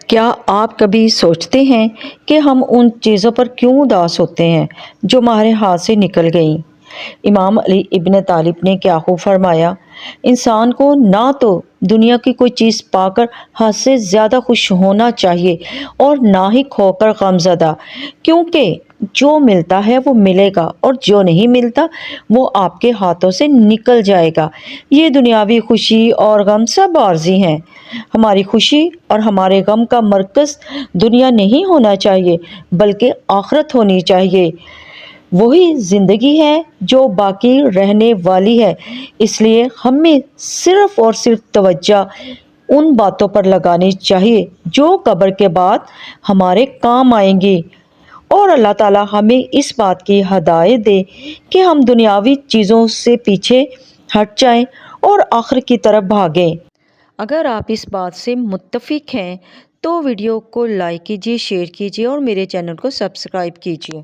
क्या आप कभी सोचते हैं कि हम उन चीज़ों पर क्यों उदास होते हैं जो हमारे हाथ से निकल गईं? इमाम अली इब्न तालिब ने क्या खूब फरमाया, इंसान को ना तो दुनिया की कोई चीज़ पाकर हद से ज़्यादा खुश होना चाहिए और ना ही खोकर गमज़दा, क्योंकि जो मिलता है वो मिलेगा और जो नहीं मिलता वो आपके हाथों से निकल जाएगा। ये दुनियावी खुशी और गम सब आर्जी हैं। हमारी खुशी और हमारे गम का मरकज़ दुनिया नहीं होना चाहिए, बल्कि आखिरत होनी चाहिए। वही ज़िंदगी है जो बाकी रहने वाली है। इसलिए हमें सिर्फ़ और सिर्फ़ तवज्जो उन बातों पर लगानी चाहिए जो कब्र के बाद हमारे काम आएँगी। और अल्लाह ताला हमें इस बात की हिदायत दे कि हम दुनियावी चीज़ों से पीछे हट जाएं और आखिरत की तरफ भागें। अगर आप इस बात से मुत्तफ़िक हैं तो वीडियो को लाइक कीजिए, शेयर कीजिए और मेरे चैनल को सब्सक्राइब कीजिए।